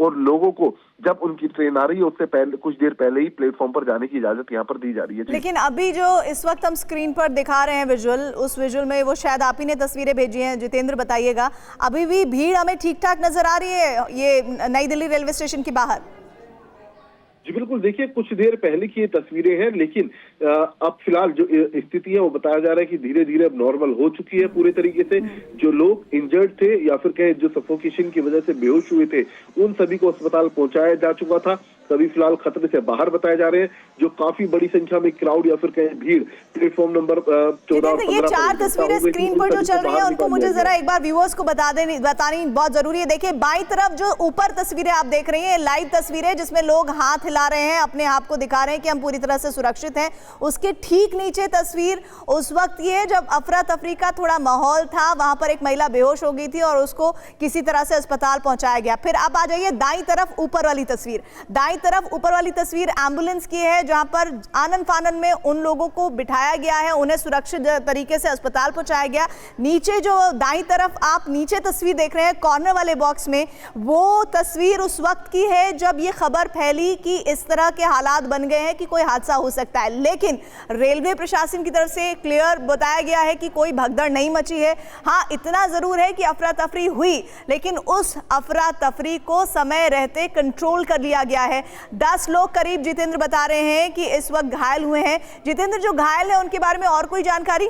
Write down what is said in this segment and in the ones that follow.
और लोगों को जब उनकी ट्रेन आ रही है उससे पहले, कुछ देर पहले ही प्लेटफॉर्म पर जाने की इजाजत यहाँ पर दी जा रही है। लेकिन अभी जो इस वक्त हम स्क्रीन पर दिखा रहे हैं विजुअल, उस विजुअल में वो शायद आप ही ने तस्वीरें भेजी हैं, जितेंद्र बताइएगा, अभी भी भीड़ हमें ठीक ठाक नजर आ रही है ये नई दिल्ली रेलवे स्टेशन के बाहर? जी बिल्कुल, देखिए कुछ देर पहले की ये तस्वीरें हैं, लेकिन अब फिलहाल जो स्थिति है वो बताया जा रहा है कि धीरे धीरे अब नॉर्मल हो चुकी है पूरे तरीके से। जो लोग इंजर्ड थे या फिर कहे जो सफोकेशन की वजह से बेहोश हुए थे, उन सभी को अस्पताल पहुंचाया जा चुका था। सभी फिलहाल खतरे से बाहर बताए जा रहे हैं। जो काफी बड़ी संख्या में क्राउड या फिर कहें भीड़ प्लेटफॉर्म नंबर 14 और 15 ये 4 तस्वीरें स्क्रीन पर जो चल रही है उनको मुझे जरा एक बार व्यूअर्स को बतानी बहुत जरूरी है। देखिए बाईं तरफ जो ऊपर तस्वीरें आप देख रही हैं, लाइव तस्वीरें जिसमें लोग हाथ हिला रहे हैं, अपने आप को दिखा रहे हैं कि हम पूरी तरह से सुरक्षित हैं। उसके ठीक नीचे तस्वीर उस वक्त ये जब अफरा तफरी का थोड़ा माहौल था, वहां पर एक महिला बेहोश हो गई थी और उसको किसी तरह से अस्पताल पहुंचाया गया। फिर आप आ जाइए दाईं तरफ ऊपर वाली तस्वीर, दाईं तरफ ऊपर वाली तस्वीर एम्बुलेंस की है, जहां पर आनन फानन में उन लोगों को बिठाया गया है, उन्हें सुरक्षित तरीके से अस्पताल पहुंचाया गया। नीचे जो दाईं तरफ आप नीचे तस्वीर देख रहे हैं कॉर्नर वाले बॉक्स में, वो तस्वीर उस वक्त की है जब ये खबर फैली कि इस तरह के हालात बन गए हैं कि कोई हादसा हो सकता है। लेकिन रेलवे प्रशासन की तरफ से क्लियर बताया गया है कि कोई भगदड़ नहीं मची है। हाँ, इतना जरूर है कि अफरा तफरी हुई, लेकिन उस अफरा तफरी को समय रहते कंट्रोल कर लिया गया है। 10 लोग करीब जितेंद्र बता रहे हैं कि इस वक्त घायल हुए हैं। जितेंद्र, जो घायल है उनके बारे में और कोई जानकारी?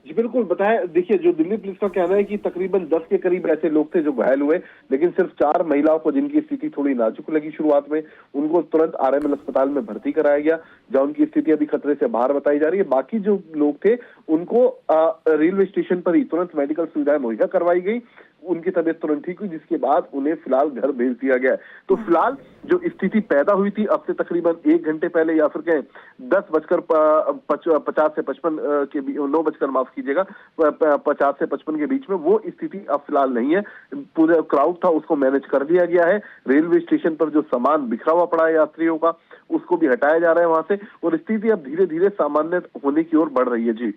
जी बिल्कुल बताया। देखिए जो दिल्ली पुलिस का कहना है कि तकरीबन 10 के करीब ऐसे लोग थे जो घायल हुए, लेकिन सिर्फ 4 महिलाओं को जिनकी स्थिति थोड़ी नाजुक लगी शुरुआत में, उनको तुरंत आरएमएल अस्पताल में भर्ती कराया गया, जहां उनकी स्थिति अभी खतरे से बाहर बताई जा रही है। बाकी जो लोग थे उनको रेलवे स्टेशन पर ही तुरंत मेडिकल सुविधाएं मुहैया करवाई गई, उनकी तबीयत तुरंत ठीक हुई, जिसके बाद उन्हें फिलहाल घर भेज दिया गया है। तो फिलहाल जो स्थिति पैदा हुई थी अब से तकरीबन 1 घंटे पहले या फिर कहें 10:50 से 55 के 9 बजकर माफ कीजिएगा 50 से 55 के बीच में, वो स्थिति अब फिलहाल नहीं है। पूरा क्राउड था उसको मैनेज कर दिया गया है। रेलवे स्टेशन पर जो सामान बिखरा हुआ पड़ा है यात्रियों का, उसको भी हटाया जा रहा है वहां से, और स्थिति अब धीरे धीरे सामान्य होने की ओर बढ़ रही है।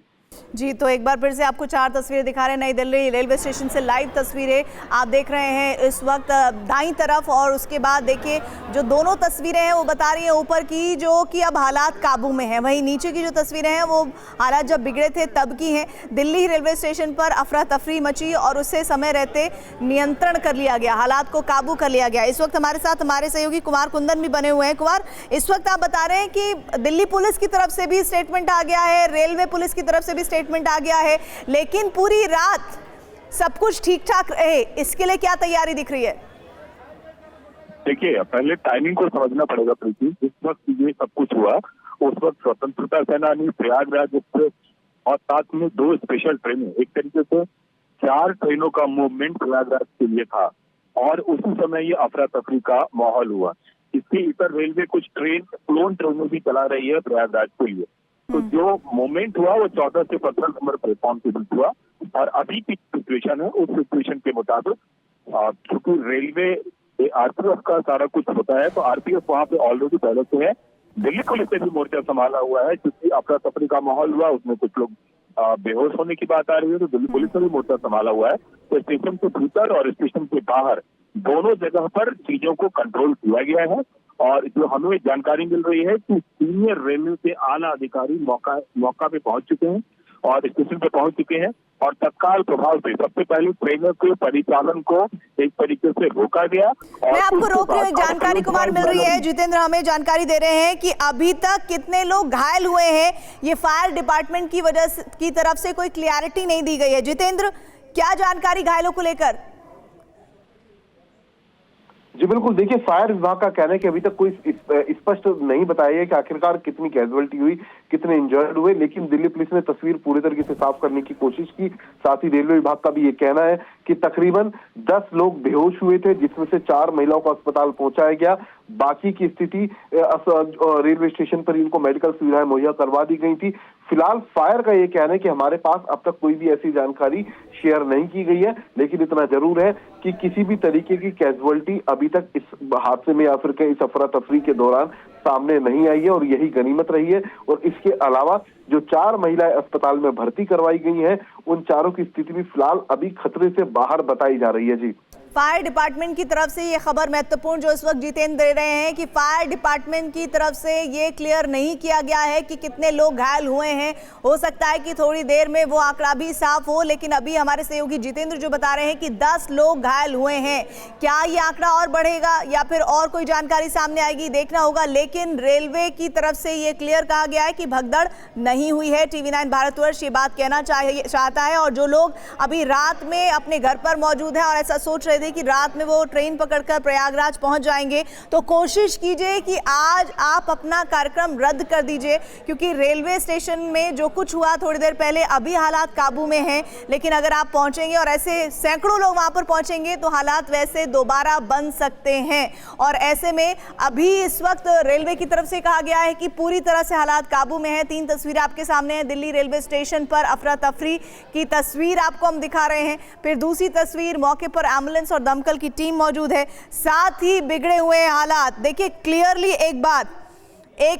जी, तो एक बार फिर से आपको 4 तस्वीरें दिखा रहे हैं नई दिल्ली रेलवे स्टेशन से, लाइव तस्वीरें आप देख रहे हैं इस वक्त दाईं तरफ। और उसके बाद देखिए जो दोनों तस्वीरें हैं वो बता रही हैं ऊपर की जो कि अब हालात काबू में हैं, वहीं नीचे की जो तस्वीरें हैं वो हालात जब बिगड़े थे तब की हैं। दिल्ली रेलवे स्टेशन पर अफरा तफरी मची और उससे समय रहते नियंत्रण कर लिया गया, हालात को काबू कर लिया गया। इस वक्त हमारे साथ हमारे सहयोगी कुमार कुंदन भी बने हुए हैं। कुमार, इस वक्त आप बता रहे हैं कि दिल्ली पुलिस की तरफ से भी स्टेटमेंट आ गया है, रेलवे पुलिस की तरफ से स्टेटमेंट आ गया है, लेकिन पूरी रात सब कुछ ठीक ठाक रहे, इसके लिए क्या तैयारी दिख रही है? देखिए पहले टाइमिंग को समझना पड़ेगा प्रीति। जिस वक्त ये सब कुछ हुआ उस वक्त स्वतंत्रता सेनानी, प्रयागराज एक्सप्रेस और साथ में 2 स्पेशल ट्रेनें, एक तरीके से 4 ट्रेनों का मूवमेंट प्रयागराज के लिए था और उसी समय ये अफरा तफरी का माहौल हुआ। इसके इतर रेलवे कुछ क्लोन ट्रेनें भी चला रही है प्रयागराज के लिए। तो जो मोमेंट हुआ वो 14 से 15 नंबर प्लेटफॉर्म से हुआ और अभी की सिचुएशन है उस सिचुएशन के मुताबिक क्योंकि रेलवे आरपीएफ का सारा कुछ होता है, तो आरपीएफ वहाँ पे ऑलरेडी पहले से है। दिल्ली पुलिस ने भी मोर्चा संभाला हुआ है, क्योंकि अफरा तफरी का माहौल हुआ, उसमें कुछ लोग बेहोश होने की बात आ रही है, तो दिल्ली पुलिस ने भी मोर्चा संभाला हुआ है। तो स्टेशन के भीतर और स्टेशन के बाहर दोनों जगह पर चीजों को कंट्रोल किया गया है। और जो हमें जानकारी मिल रही है कि सीनियर रेलवे के आला अधिकारी मौका पे पहुंच चुके हैं और स्टेशन पे पहुंच चुके हैं और तत्काल प्रभाव से सबसे पहले ट्रेनों के परिचालन को एक तरीके से रोका गया। मैं आपको रोक रही हूँ, जानकारी कुमार मिल रही है। जितेंद्र हमें जानकारी दे रहे हैं कि अभी तक कितने लोग घायल हुए हैं, ये फायर डिपार्टमेंट की वजह की तरफ से कोई क्लियरिटी नहीं दी गई है। जितेंद्र, क्या जानकारी घायलों को लेकर? जी बिल्कुल, देखिए फायर विभाग का कहना है कि अभी तक कोई स्पष्ट नहीं बताया है कि आखिरकार कितनी कैजुअलिटी हुई, कितने इंजर्ड हुए, लेकिन दिल्ली पुलिस ने तस्वीर पूरी तरीके से साफ करने की कोशिश की। साथ ही रेलवे विभाग का भी ये कहना है कि तकरीबन 10 लोग बेहोश हुए थे, जिसमें से 4 महिलाओं को अस्पताल पहुंचाया गया। बाकी की स्थिति रेलवे स्टेशन पर इनको मेडिकल सुविधाएं मुहैया करवा दी गई थी। फिलहाल फायर का ये कहना है कि हमारे पास अब तक कोई भी ऐसी जानकारी शेयर नहीं की गई है, लेकिन इतना जरूर है कि किसी भी तरीके की कैजुअलिटी अभी तक इस हादसे में या फिर इस अफरा तफरी के दौरान सामने नहीं आई है और यही गनीमत रही है। और इसके अलावा जो 4 महिलाएं अस्पताल में भर्ती करवाई गई हैं, उन चारों की स्थिति भी फिलहाल अभी खतरे से बाहर बताई जा रही है। जी, फायर डिपार्टमेंट की तरफ से ये खबर महत्वपूर्ण जो इस वक्त जितेंद्र दे रहे हैं कि फायर डिपार्टमेंट की तरफ से ये क्लियर नहीं किया गया है कि कितने लोग घायल हुए हैं। हो सकता है कि थोड़ी देर में वो आंकड़ा भी साफ हो, लेकिन अभी हमारे सहयोगी जितेंद्र जो बता रहे हैं कि 10 लोग घायल हुए हैं। क्या ये आंकड़ा और बढ़ेगा या फिर और कोई जानकारी सामने आएगी, देखना होगा। लेकिन रेलवे की तरफ से ये क्लियर कहा गया है कि भगदड़ नहीं हुई है। TV9 भारतवर्ष ये बात कहना चाहता है। और जो लोग अभी रात में अपने घर पर मौजूद हैं और ऐसा सोच रहे कि रात में वो ट्रेन पकड़कर प्रयागराज पहुंच जाएंगे, तो कोशिश कीजिए कि आज आप अपना कार्यक्रम रद्द कर दीजिए, क्योंकि रेलवे स्टेशन में जो कुछ हुआ थोड़ी देर पहले, अभी हालात काबू में हैं। लेकिन अगर आप पहुंचेंगे और ऐसे सैकड़ों लोग वहां पर पहुंचेंगे तो हालात वैसे दोबारा बन सकते हैं। और ऐसे में अभी इस वक्त रेलवे की तरफ से कहा गया है कि पूरी तरह से हालात काबू में है। 3 तस्वीरें आपके सामने हैं। दिल्ली रेलवे स्टेशन पर अफरा तफरी की तस्वीर आपको हम दिखा रहे हैं। फिर दूसरी तस्वीर, मौके पर एम्बुलेंस और दमकल की टीम मौजूद है, साथ ही बिगड़े हुए हालात। देखिए क्लियरली एक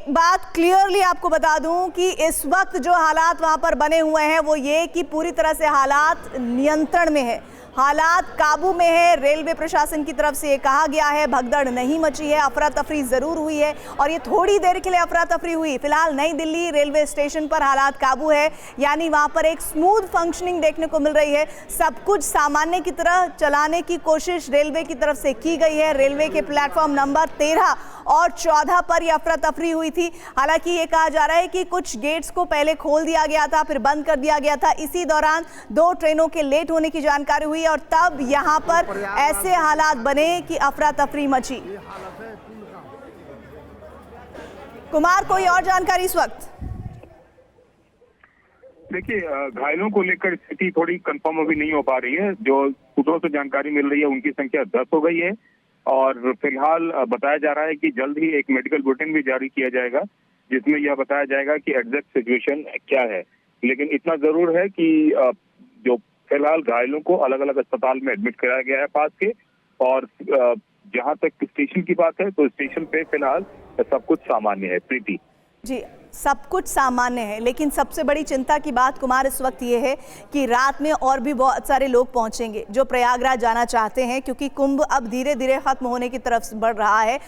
बात क्लियरली आपको बता दूं कि इस वक्त जो हालात वहां पर बने हुए हैं वो ये कि पूरी तरह से हालात नियंत्रण में है, हालात काबू में है। रेलवे प्रशासन की तरफ से ये कहा गया है भगदड़ नहीं मची है, अफरा तफरी जरूर हुई है और ये थोड़ी देर के लिए अफरा तफरी हुई। फिलहाल नई दिल्ली रेलवे स्टेशन पर हालात काबू है, यानी वहां पर एक स्मूथ फंक्शनिंग देखने को मिल रही है। सब कुछ सामान्य की तरह चलाने की कोशिश रेलवे की तरफ से की गई है। रेलवे के प्लेटफॉर्म नंबर 13 और 14 पर यह अफरा तफरी हुई थी। हालांकि ये कहा जा रहा है कि कुछ गेट्स को पहले खोल दिया गया था, फिर बंद कर दिया गया था। इसी दौरान 2 ट्रेनों के लेट होने की जानकारी हुई और तब यहां पर ऐसे हालात बने कि अफरा तफरी मची। कुमार, कोई और जानकारी इस वक्त? देखिए, घायलों को लेकर स्थिति थोड़ी कंफर्म अभी नहीं हो पा रही है। जो सूत्रों से जानकारी मिल रही है उनकी संख्या 10 हो गई है और फिलहाल बताया जा रहा है कि जल्द ही एक मेडिकल बुलेटिन भी जारी किया जाएगा, जिसमें यह बताया जाएगा कि एग्जैक्ट सिचुएशन क्या है। लेकिन इतना जरूर है कि जो फिलहाल घायलों को अलग अलग अस्पताल में एडमिट कराया गया है पास के, और जहां तक स्टेशन की बात है तो स्टेशन पे फिलहाल सब कुछ सामान्य है। प्रीति जी, सब कुछ सामान्य है, लेकिन सबसे बड़ी चिंता की बात कुमार इस वक्त ये है कि रात में और भी बहुत सारे लोग पहुंचेंगे जो प्रयागराज जाना चाहते हैं, क्योंकि कुंभ अब धीरे धीरे खत्म होने की तरफ बढ़ रहा है